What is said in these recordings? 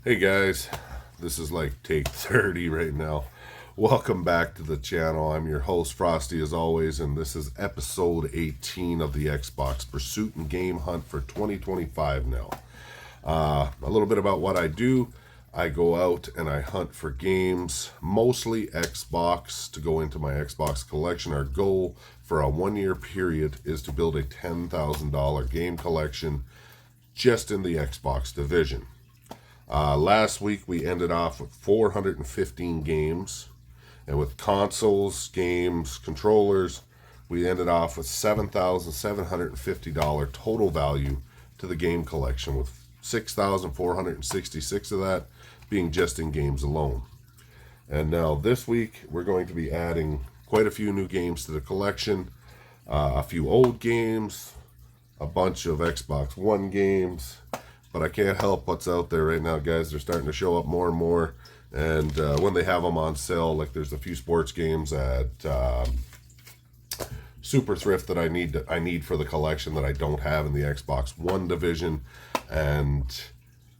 Hey guys, this is like take 30 right now. Welcome back to the channel. I'm your host Frosty as always, and this is episode 18 of the Xbox Pursuit and Game Hunt for 2025 now. A little bit about what I do. I go out and I hunt for games, mostly Xbox, to go into my Xbox collection. Our goal for a 1 year period is to build a $10,000 game collection just in the Xbox division. Last week we ended off with 415 games, and with consoles, games, controllers, we ended off with $7,750 total value to the game collection, with 6,466 of that being just in games alone. And now this week we're going to be adding quite a few new games to the collection, a few old games, a bunch of Xbox One games. But I can't help what's out there right now, guys. They're starting to show up more and more. And when they have them on sale, like there's a few sports games at Super Thrift that I need for the collection that I don't have in the Xbox One division. And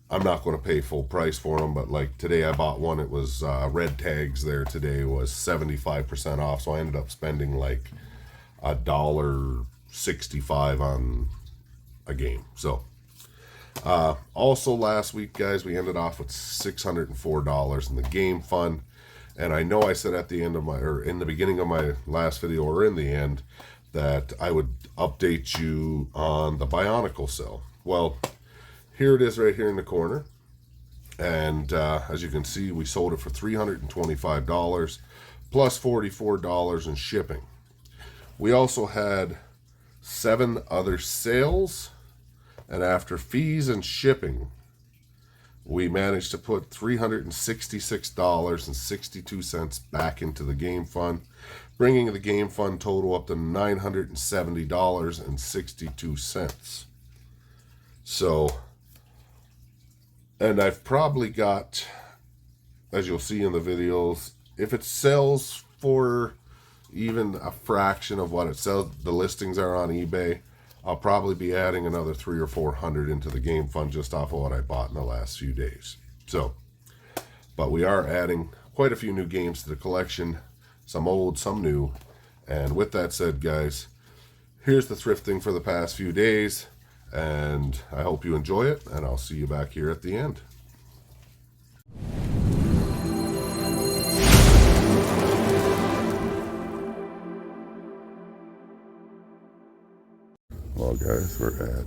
I'm not going to pay full price for them. But like today I bought one. It was Red Tags there today was 75% off. So I ended up spending like $1.65 on a game. So also last week, guys, we ended off with $604 in the game fund. And I know I said at the end of in the beginning of my last video, or in the end, that I would update you on the Bionicle sale. Well, here it is right here in the corner. And as you can see, we sold it for $325 plus $44 in shipping. We also had 7 other sales. And after fees and shipping, we managed to put $366.62 back into the game fund, bringing the game fund total up to $970.62. So, and I've probably got, as you'll see in the videos, if it sells for even a fraction of what it sells, the listings are on eBay, I'll probably be adding another 300 or 400 into the game fund just off of what I bought in the last few days. So, but we are adding quite a few new games to the collection, some old, some new. And with that said, guys, here's the thrifting for the past few days, and I hope you enjoy it, and I'll see you back here at the end. Well, guys, we're at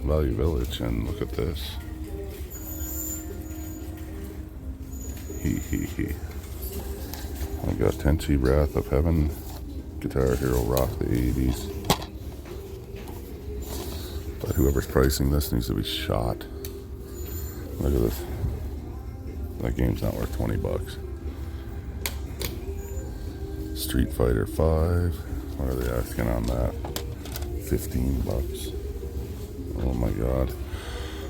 Value Village, and look at this. I got Tenchi Wrath of Heaven, Guitar Hero Rock the 80s. But whoever's pricing this needs to be shot. Look at this. That game's not worth 20 bucks. Street Fighter 5. What are they asking on that? 15 bucks. Oh my god.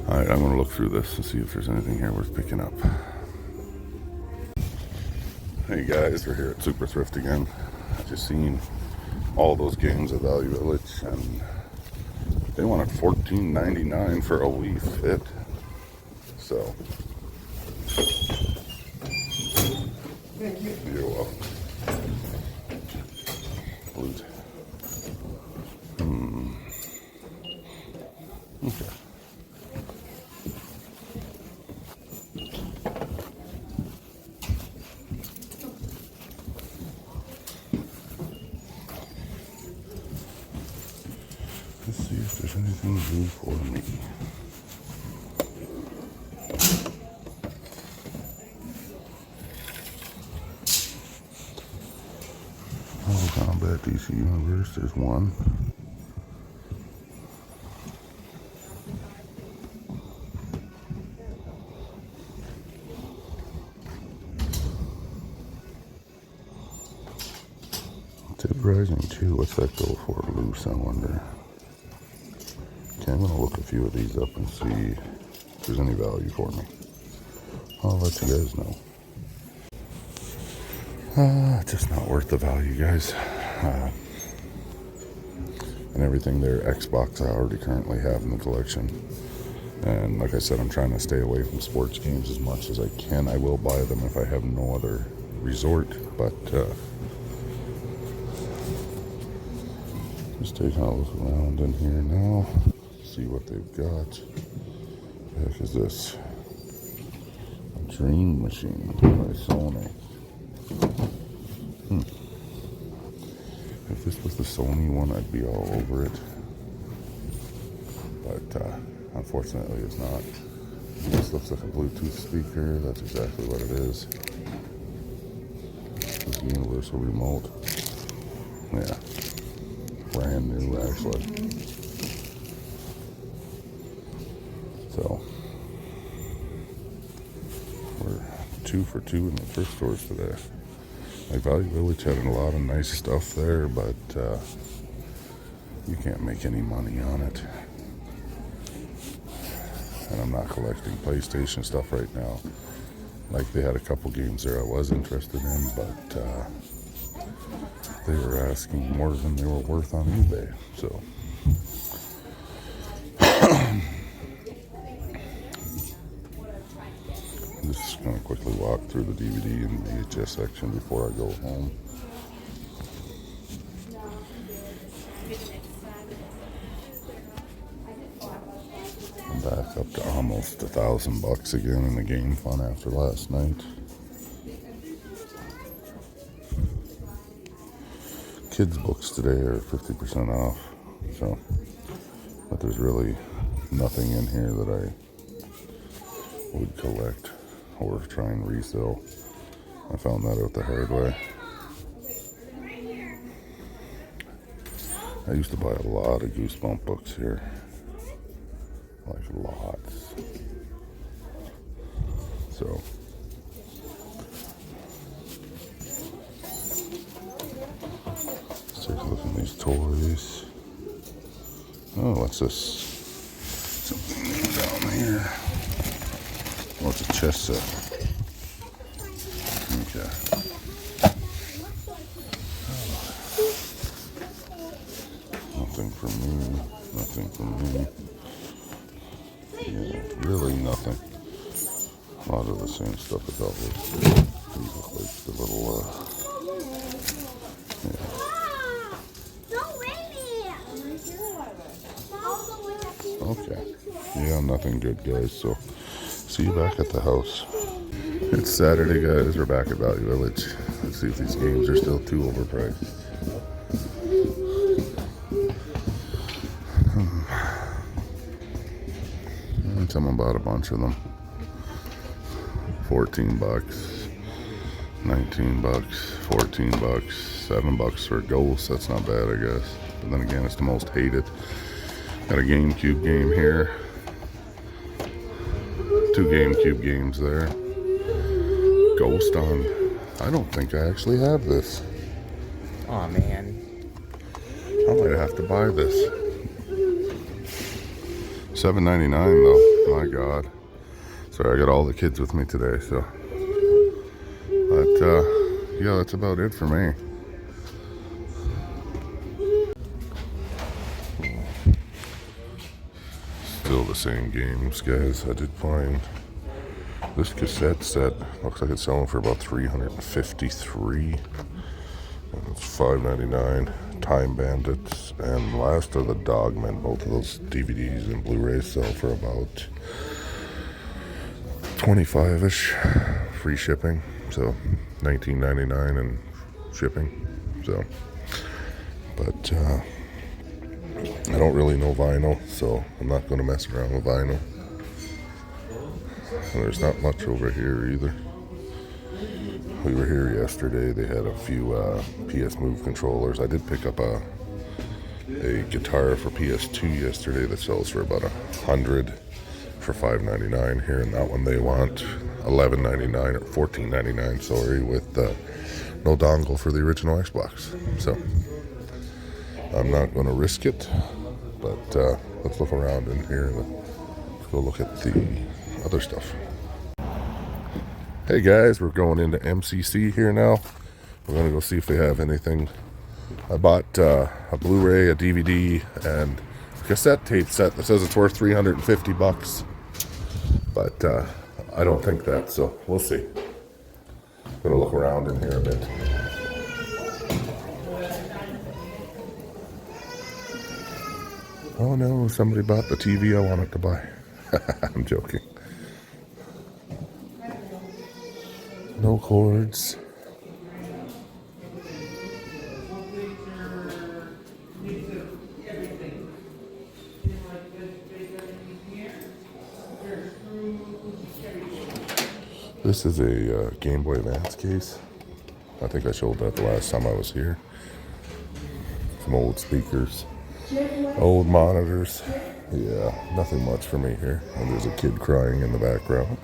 Alright, I'm going to look through this and see if there's anything here worth picking up. Hey guys, we're here at Super Thrift again. I just seen all those games at Value Village, and they wanted $14.99 for a Wii Fit. So, you're welcome. Blues. Okay. Let's see if there's anything new for me. Mortal Kombat DC Universe, there's one. Dead Rising 2, what's that go for? Loose, I wonder. Okay, I'm going to look a few of these up and see if there's any value for me. I'll let you guys know. Just not worth the value, guys. And everything there, Xbox, I already currently have in the collection. And like I said, I'm trying to stay away from sports games as much as I can. I will buy them if I have no other resort, but just taking a look around in here now, see what they've got. What the heck is this? A Dream Machine by Sony. If this was the Sony one, I'd be all over it. But unfortunately, it's not. This looks like a Bluetooth speaker. That's exactly what it is. It's a universal remote. Yeah. Brand new, actually. So, we're 2 for 2 in the thrift stores today. Like Value Village had a lot of nice stuff there, but you can't make any money on it. And I'm not collecting PlayStation stuff right now. Like, they had a couple games there I was interested in, but they were asking more than they were worth on eBay. So I'm just going to quickly walk through the DVD and VHS section before I go home. I'm back up to almost $1,000 again in the game fun after last night. Kids books today are 50% off, so, but there's really nothing in here that I would collect or try and resell. I found that out the hard way. I used to buy a lot of Goosebump books here. Like lots. So let's take a look at these toys. Oh, what's this? Something down here. Oh, it's a chess set. Okay. Nothing for me. Nothing for me. Yeah, really nothing. A lot of the same stuff as always. These look like the little, Okay. Yeah, nothing good, guys. So, see you back at the house. It's Saturday, guys. We're back at Value Village. Let's see if these games are still too overpriced. Someone bought a bunch of them. $14, $19, $14, $7 for a Ghost. That's not bad, I guess. But then again, it's the most hated. Got a GameCube game here. 2 GameCube games there. Ghost on. I don't think I actually have this. Aw, man. I might have to buy this. $7.99 though. My God. Sorry, I got all the kids with me today, so. But yeah, that's about it for me. Still the same games, guys. I did find this cassette set. Looks like it's selling for about $353. And it's $5.99. Time Bandits and Last of the Dogmen. Both of those DVDs and Blu-rays sell for about $25-ish. Free shipping. So $19.99 and shipping. So, but I don't really know vinyl, so I'm not going to mess around with vinyl. And there's not much over here either. We were here yesterday. They had a few PS Move controllers. I did pick up a guitar for PS2 yesterday that sells for about $100 for $5.99 here, and that one they want $11.99 or $14.99, sorry, with no dongle for the original Xbox. So I'm not going to risk it, but let's look around in here. Let's go look at the other stuff. Hey guys, we're going into MCC here now. We're going to go see if they have anything. I bought a Blu-ray, a DVD, and a cassette tape set that says it's worth $350. But I don't think that, so we'll see. Gonna look around in here a bit. Oh no, somebody bought the TV I wanted to buy. I'm joking. No cords. This is a Game Boy Advance case. I think I showed that the last time I was here. Some old speakers, old monitors. Yeah, nothing much for me here. And there's a kid crying in the background.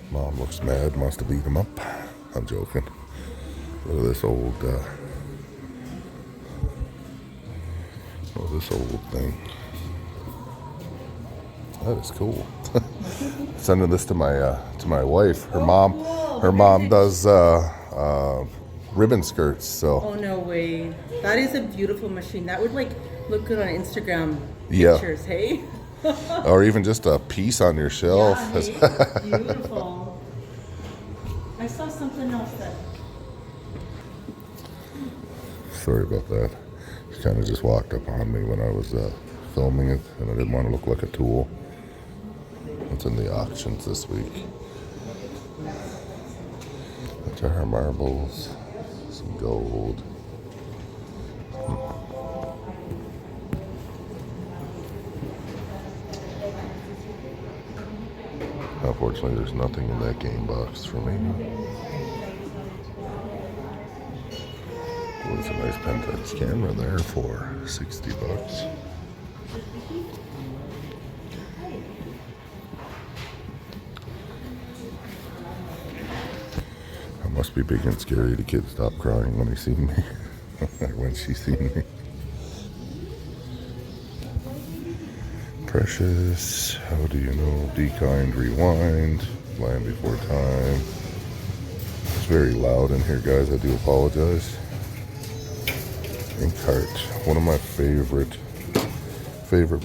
Mom looks mad, must have beat him up. I'm joking. Look at this old, this old thing. That is cool. Sending this to my wife. Her mom does ribbon skirts. So. Oh no way! That is a beautiful machine. That would like look good on Instagram Yeah. pictures, hey? Or even just a piece on your shelf. Yeah, hey? Beautiful. I saw something else that. Sorry about that. She kind of just walked up on me when I was filming it, and I didn't want to look like a tool. It's in the auctions this week. Guitar marbles, some gold. Unfortunately, there's nothing in that game box for me. There's a nice Pentax camera there for $60. I must be big and scary. The kids stop crying when they see me. When she seen me. Precious, how do you know? Be kind, rewind, Land Before Time. It's very loud in here, guys. I do apologize. Inkheart, one of my favorite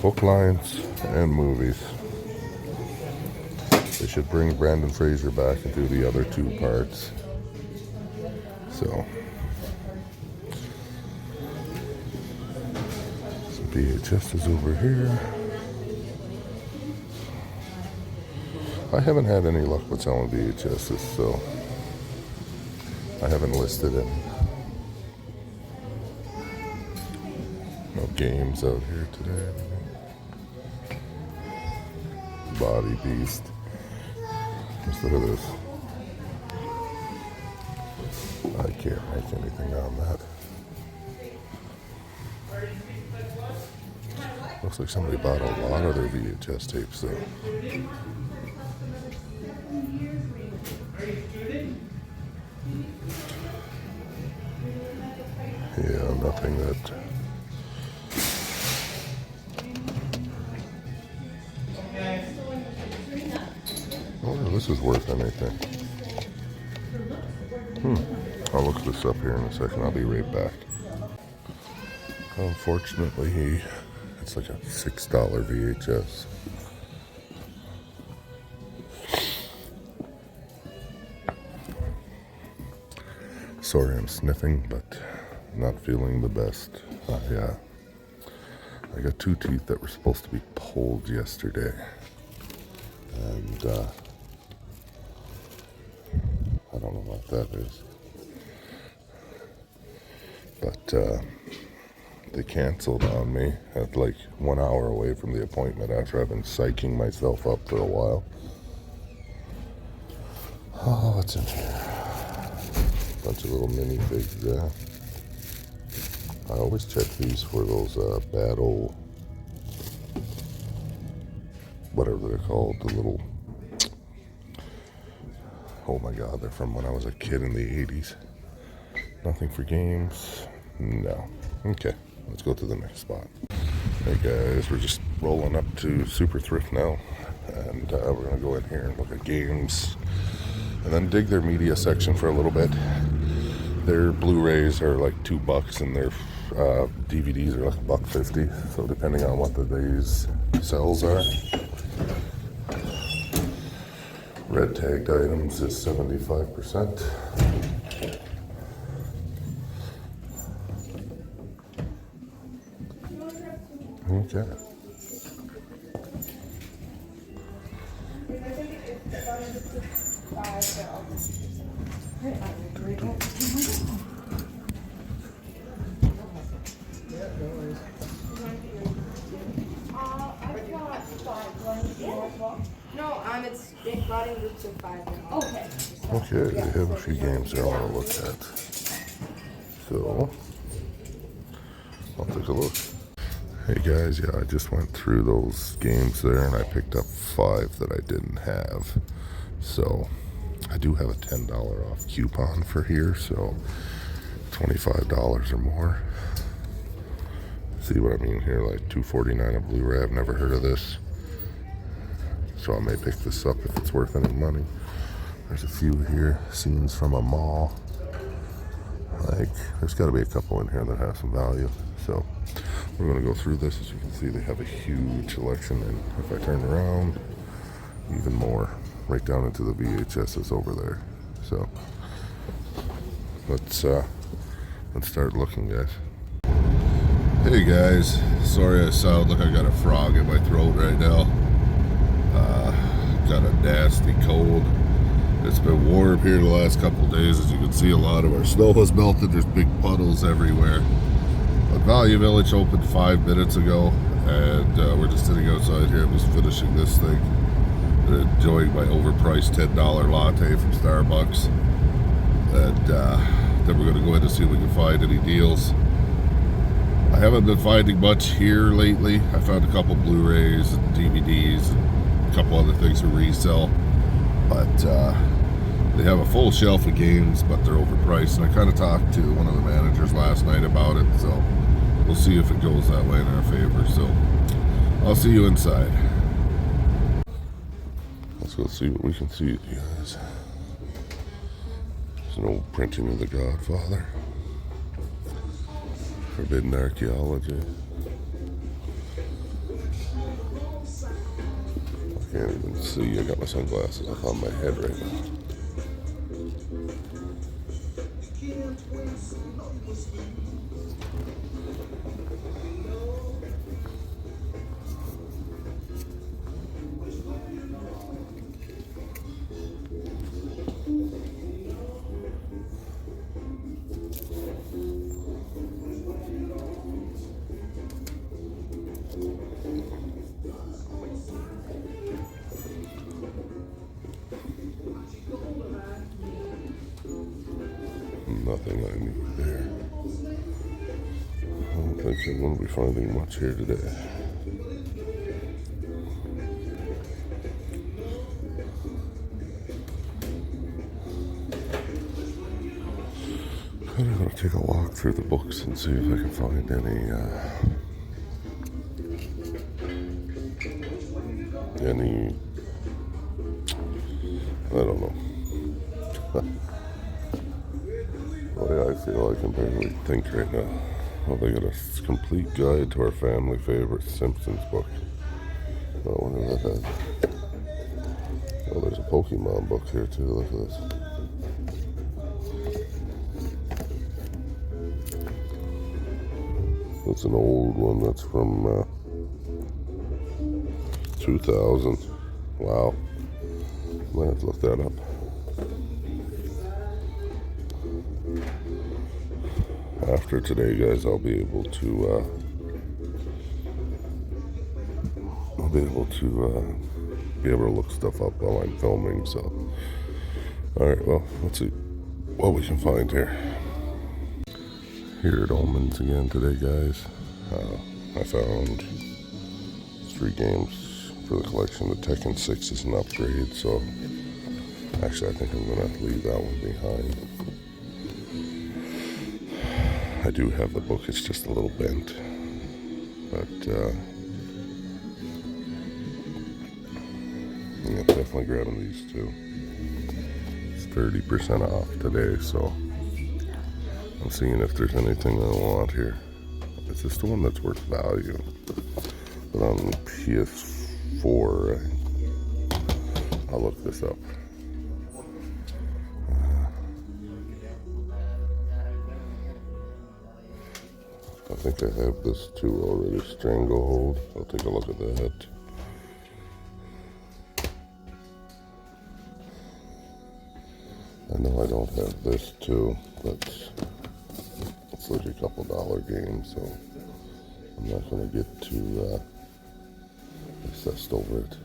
book lines and movies. They should bring Brandon Fraser back and do the other two parts. So, some VHSs over here. I haven't had any luck with selling VHSs, so I haven't listed any. No games out here today. Body Beast. Just look at this. I can't make anything on that. Looks like somebody bought a lot of their VHS tapes though. Yeah, nothing that. Oh, this is worth anything. I'll look this up here in a second. I'll be right back. Unfortunately, it's like a $6 VHS. Sorry, I'm sniffing, but not feeling the best. Yeah, I got two teeth that were supposed to be pulled yesterday, and I don't know what that is, but they canceled on me at like 1 hour away from the appointment after I've been psyching myself up for a while. Oh, what's in here? Bunch of little minifigs there. I always check these for those bad old, whatever they're called, the little, oh my god, they're from when I was a kid in the 80s. Nothing for games? No. Okay, let's go to the next spot. Hey guys, we're just rolling up to Super Thrift now, and we're gonna go in here and look at games, and then dig their media section for a little bit. Their Blu-rays are like $2 and they're DVDs are like $1.50, so depending on what the day's sales are. Red tagged items is 75%. Okay. I've got 5. No, it's big body groups of 5 now. Okay. Okay, they have a few games here I want to look at. So, I'll take a look. Hey guys, yeah, I just went through those games there and I picked up 5 that I didn't have. So, I do have a $10 off coupon for here, so $25 or more. See what I mean here, like $2.49 a Blu-ray. I've never heard of this, so I may pick this up if it's worth any money. There's a few here, scenes from a mall. Like, there's got to be a couple in here that have some value. So we're going to go through this. As you can see, they have a huge selection, and if I turn around, even more, right down into the VHSs over there. So let's start looking, guys. Hey guys, sorry I sound like I got a frog in my throat right now. Got a nasty cold. It's been warm here the last couple days. As you can see, a lot of our snow has melted. There's big puddles everywhere. But Value Village opened 5 minutes ago, and we're just sitting outside here. I'm just finishing this thing and enjoying my overpriced $10 latte from Starbucks. And then we're going to go in to see if we can find any deals. I haven't been finding much here lately. I found a couple Blu-rays and DVDs and a couple other things to resell. But they have a full shelf of games, but they're overpriced. And I kind of talked to one of the managers last night about it, so we'll see if it goes that way in our favor. So I'll see you inside. Let's go see what we can see, you guys. There's an old printing of The Godfather. Forbidden Archaeology. I can't even see. I got my sunglasses up on my head right now. Nothing I need there. I don't think I'm going to be finding much here today. I'm going to take a walk through the books and see if I can find any I don't know. Boy, I feel I can barely think right now. Oh, they got a complete guide to our family favorite Simpsons book. Oh, I wonder what that is. Oh, there's a Pokemon book here too. Look at this. That's an old one. That's from 2000. Wow. Might have to look that up. After today, guys, I'll be able to look stuff up while I'm filming. So, all right, well, let's see what we can find here. Here at Ullman's again today, guys. I found 3 games for the collection. The Tekken 6 is an upgrade, so actually I think I'm gonna leave that one behind. I do have the book, it's just a little bent, but yeah, definitely grabbing these 2. It's 30% off today, so I'm seeing if there's anything I want here. Is this the one that's worth value? But on PS4, I'll look this up. I think I have this too already. Stranglehold. I'll take a look at that. I know I don't have this too, but it's like a couple dollar game, so I'm not going to get too obsessed over it.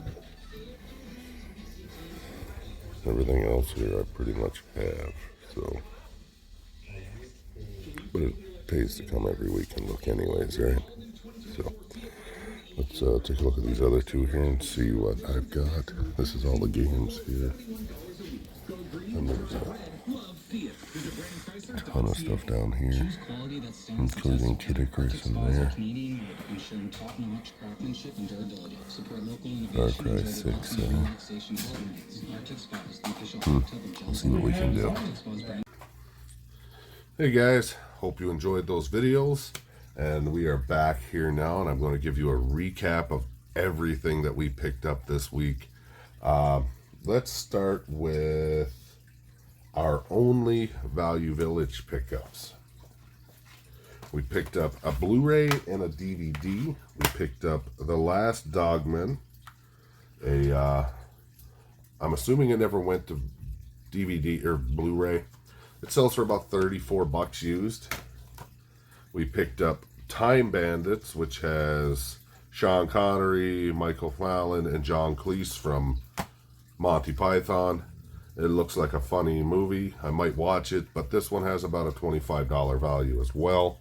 Everything else here I pretty much have, so. But it pays to come every week and look anyways, right? So let's take a look at these other two here and see what I've got. This is all the games here. And there's a ton of stuff down here, including Kid Icarus in there. Far Cry 6 there. We'll see what we can do. Hey guys, hope you enjoyed those videos. And we are back here now, and I'm going to give you a recap of everything that we picked up this week. Let's start with our only Value Village pickups. We picked up a Blu-ray and a DVD. We picked up The Last Dogman. I'm assuming it never went to DVD or Blu-ray. It sells for about $34 used. We picked up Time Bandits, which has Sean Connery, Michael Fallon, and John Cleese from Monty Python. It looks like a funny movie. I might watch it, but this one has about a $25 value as well.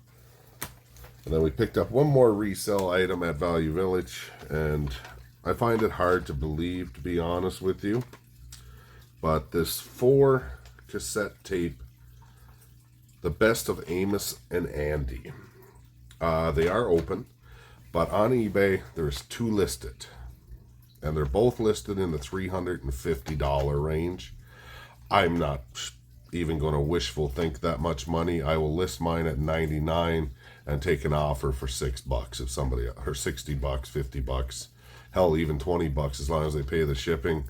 And then we picked up one more resale item at Value Village, and I find it hard to believe, to be honest with you, but this 4 cassette tape, The Best of Amos and Andy. They are open, but on eBay there's 2 listed, and they're both listed in the $350 range. I'm not even going to wishful think that much money. I will list mine at $99 and take an offer for $6 if somebody, or $60, $50, hell, even $20 as long as they pay the shipping.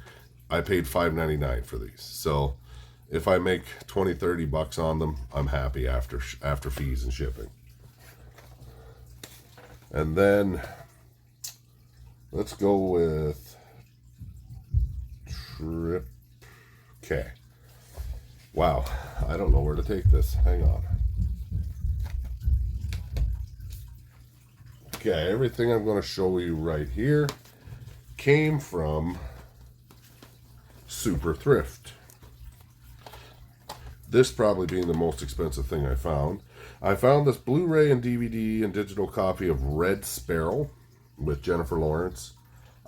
I paid $5.99 for these, so if I make $20-$30 on them, I'm happy after fees and shipping. And then let's go with Trip. Okay. Wow, I don't know where to take this. Hang on. Okay, everything I'm going to show you right here came from Super Thrift. This probably being the most expensive thing I found. I found this Blu-ray and DVD and digital copy of Red Sparrow with Jennifer Lawrence.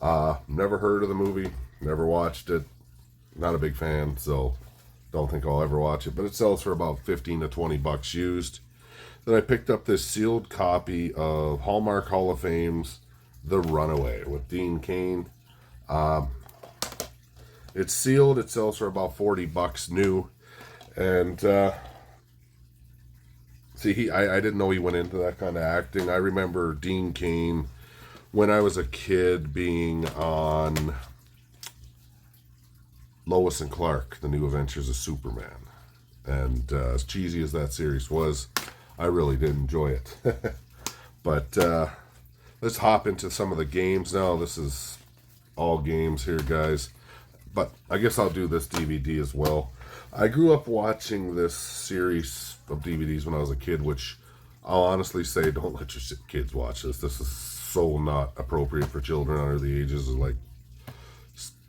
Never heard of the movie, never watched it. Not a big fan, so don't think I'll ever watch it, but it sells for about $15 to $20 used. Then I picked up this sealed copy of Hallmark Hall of Fame's The Runaway with Dean Cain. It's sealed. It sells for about $40 new. And see, I didn't know he went into that kind of acting. I remember Dean Cain when I was a kid being on Lois and Clark, The New Adventures of Superman. And as cheesy as that series was, I really did enjoy it. But let's hop into some of the games now. This is all games here, guys. But I guess I'll do this DVD as well. I grew up watching this series of DVDs when I was a kid, which I'll honestly say, don't let your kids watch this. This is so not appropriate for children under the ages of like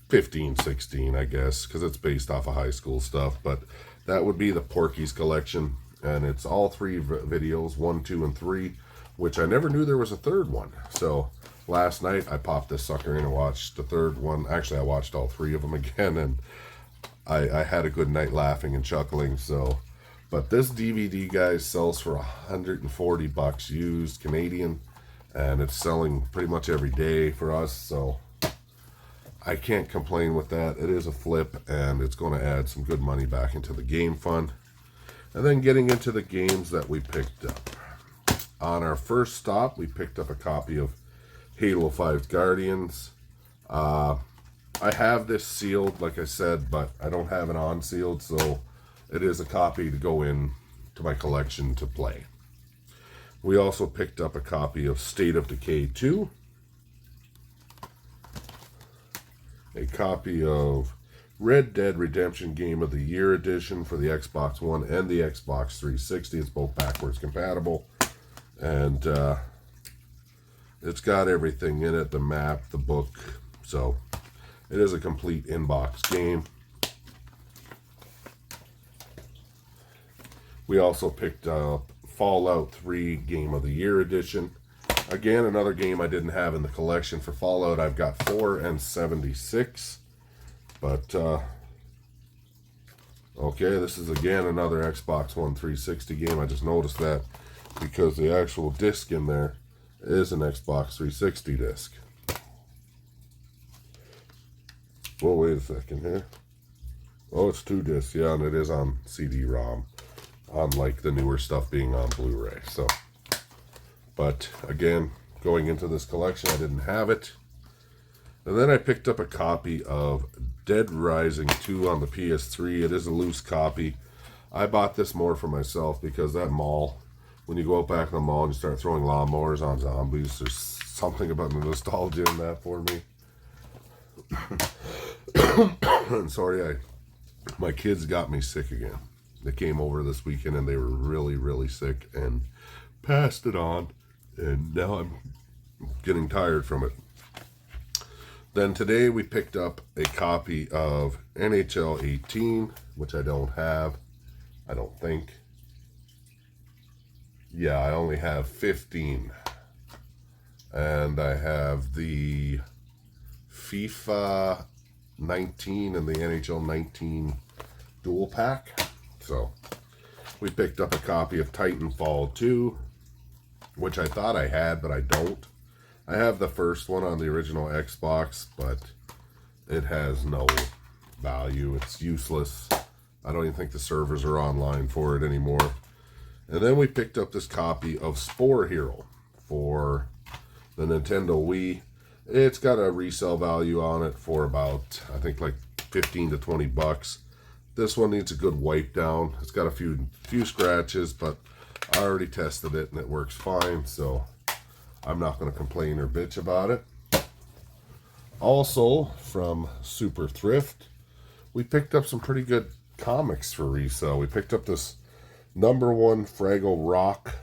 15, 16, I guess, because it's based off of high school stuff. But that would be the Porky's Collection, and it's all 3 videos, 1, 2, and 3, which I never knew there was a 3rd one. So last night I popped this sucker in and watched the 3rd one. Actually, I watched all 3 of them again, and I had a good night laughing and chuckling. So, but this DVD, guys, sells for $140 used Canadian, and it's selling pretty much every day for us. So I can't complain with that. It is a flip, and it's going to add some good money back into the game fund. And then getting into the games that we picked up. on our first stop, we picked up a copy of Halo 5 Guardians. I have this sealed, like I said, but I don't have it unsealed, so it is a copy to go in to my collection to play. We also picked up a copy of State of Decay 2, a copy of Red Dead Redemption Game of the Year Edition for the Xbox One and the Xbox 360. It's both backwards compatible. And it's got everything in it, the map, the book. So it is a complete inbox game. We also picked up Fallout 3 Game of the Year Edition. Again, another game I didn't have in the collection. For Fallout, I've got 4 and 76. But, okay, this is again another Xbox One 360 game. I just noticed that because the actual disc in there is an Xbox 360 disc. Well, wait a second here. Oh, it's 2 discs. Yeah, and it is on CD-ROM. Unlike the newer stuff being on Blu-ray. So, but again, going into this collection, I didn't have it. And then I picked up a copy of Dead Rising 2 on the PS3. It is a loose copy. I bought this more for myself because that mall, when you go out back in the mall and you start throwing lawnmowers on zombies, there's something about the nostalgia in that for me. And sorry, my kids got me sick again. They came over this weekend and they were really, really sick and passed it on. And now I'm getting tired from it. Then today we picked up a copy of NHL 18, which I don't have. I don't think. Yeah, I only have 15. And I have the FIFA 19 and the NHL 19 dual pack. So we picked up a copy of Titanfall 2, which I thought I had, but I don't. I have the first one on the original Xbox, but it has no value. It's useless. I don't even think the servers are online for it anymore. And then we picked up this copy of Spore Hero for the Nintendo Wii. It's got a resale value on it for about, I think, like 15 to 20 bucks. This one needs a good wipe down. It's got a few scratches, but I already tested it and it works fine, so I'm not going to complain or bitch about it. Also, from Super Thrift, we picked up some pretty good comics for resale. We picked up this #1 Fraggle Rock.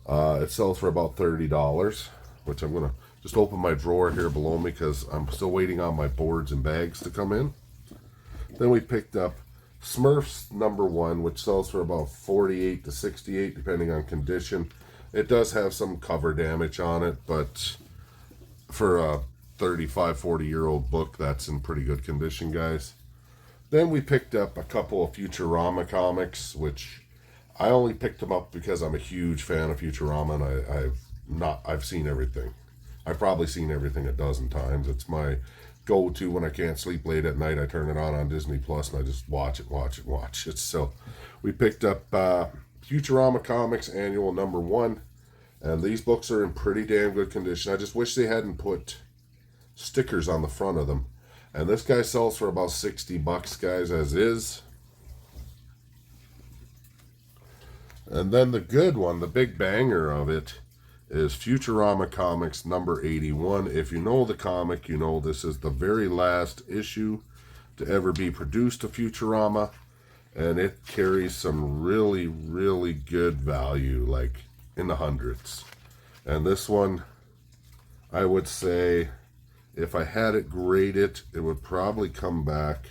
It sells for about $30, which I'm going to just open my drawer here below me because I'm still waiting on my boards and bags to come in. Then we picked up Smurfs #1, which sells for about $48 to $68, depending on condition. It does have some cover damage on it, but for a 35, 40-year-old book, that's in pretty good condition, guys. Then we picked up a couple of Futurama comics, which I only picked them up because I'm a huge fan of Futurama, and I've seen everything. I've probably seen everything a dozen times. It's my go-to when I can't sleep late at night. I turn it on Disney Plus and I just watch it. So we picked up Futurama Comics Annual #1, and these books are in pretty damn good condition. I just wish they hadn't put stickers on the front of them. And this guy sells for about 60 bucks, guys, as is. And then the good one, the big banger of it, is Futurama Comics #81. If you know the comic, you know this is the very last issue to ever be produced of Futurama. And it carries some really, really good value, like in the hundreds. And this one, I would say, if I had it graded, it would probably come back.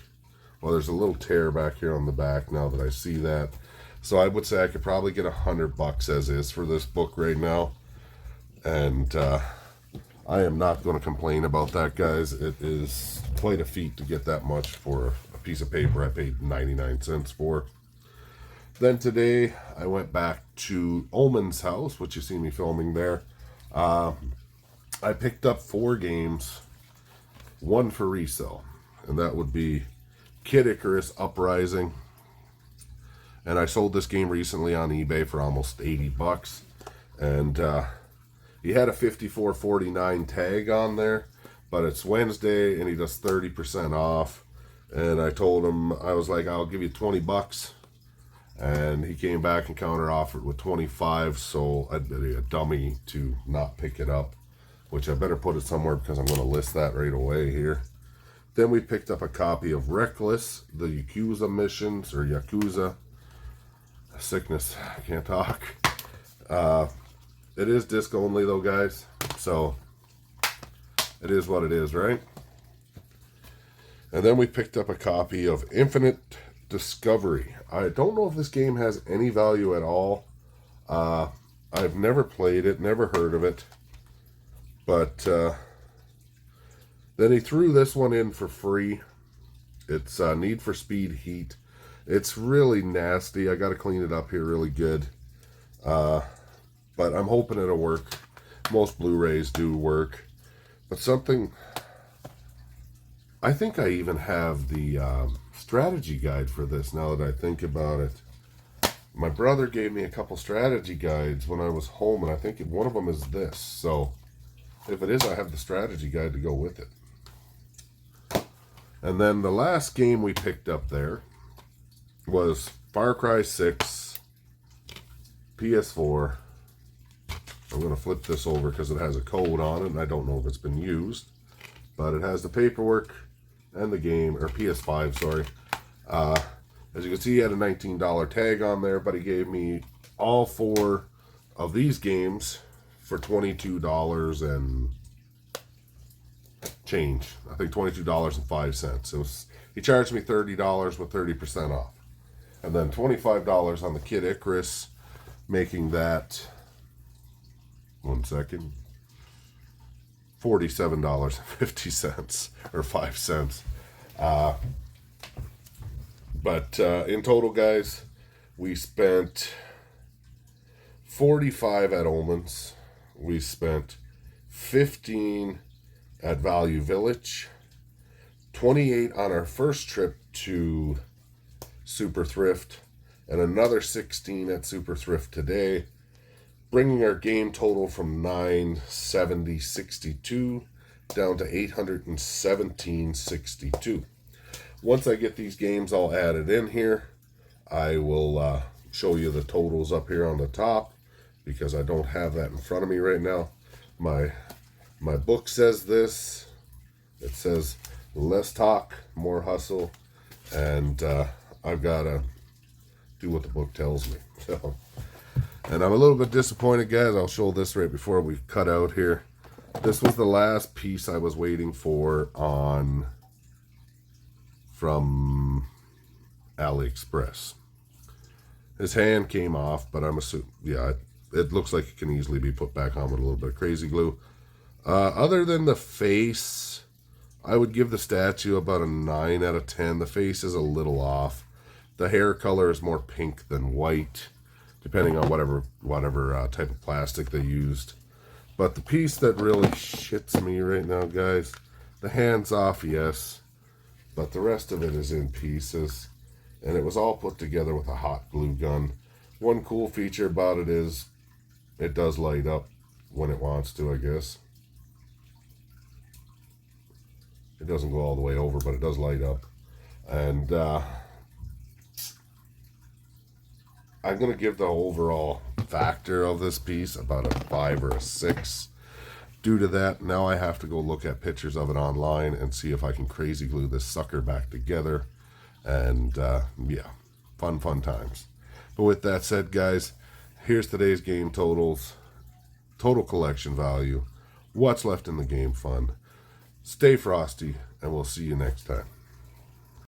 Well, there's a little tear back here on the back now that I see that. So I would say I could probably get $100 as is for this book right now. And I am not going to complain about that, guys. It is quite a feat to get that much for a piece of paper I paid 99 cents for. Then today I went back to Omen's house, which you see me filming there. I picked up 4 games, 1 for resale, and that would be Kid Icarus Uprising. And I sold this game recently on eBay for almost 80 bucks. And he had a 54.49 tag on there, but it's Wednesday and he does 30% off. And I told him, I was like, I'll give you $20. And he came back and counter offered with 25, so I'd be a dummy to not pick it up, which I better put it somewhere because I'm going to list that right away here. Then we picked up a copy of Reckless, the Yakuza missions, or Yakuza. Sickness, I can't talk. It is disc only though, guys, so it is what it is, right? And then we picked up a copy of Infinite Discovery. I don't know if this game has any value at all. I've never played it, never heard of it. But then he threw this one in for free. It's Need for Speed Heat. It's really nasty. I got to clean it up here really good. But I'm hoping it'll work. Most Blu-rays do work. But something... I think I even have the strategy guide for this now that I think about it. My brother gave me a couple strategy guides when I was home, and I think one of them is this. So if it is, I have the strategy guide to go with it. And then the last game we picked up there was Far Cry 6 PS4. I'm going to flip this over because it has a code on it, and I don't know if it's been used. But it has the paperwork and the game, or PS5, sorry. As you can see, he had a $19 tag on there, but he gave me all 4 of these games for $22 and change. I think $22.05. He charged me $30 with 30% off. And then $25 on the Kid Icarus, making that, one second, $47.50 or 5 cents. But in total, guys, we spent $45 at Ullman's. We spent $15 at Value Village, $28 on our first trip to Super Thrift, and another $16 at Super Thrift today, bringing our game total from $970.62 down to $817.62. Once I get these games all added in here, I will show you the totals up here on the top, because I don't have that in front of me right now. My book says this. It says less talk, more hustle, and I've got to do what the book tells me. So. And I'm a little bit disappointed, guys. I'll show this right before we cut out here. This was the last piece I was waiting for from AliExpress. His hand came off, but I'm assuming, yeah, it looks like it can easily be put back on with a little bit of crazy glue. Other than the face, I would give the statue about a 9 out of 10. The face is a little off. The hair color is more pink than white, depending on whatever type of plastic they used. But the piece that really shits me right now, guys, the hand's off, yes, but the rest of it is in pieces, and it was all put together with a hot glue gun. One cool feature about it is it does light up when it wants to, I guess. It doesn't go all the way over, but it does light up. And I'm going to give the overall factor of this piece about a 5 or a 6. Due to that, now I have to go look at pictures of it online and see if I can crazy glue this sucker back together. And yeah, fun times. But with that said, guys, here's today's game totals, total collection value, what's left in the game fun. Stay frosty, and we'll see you next time.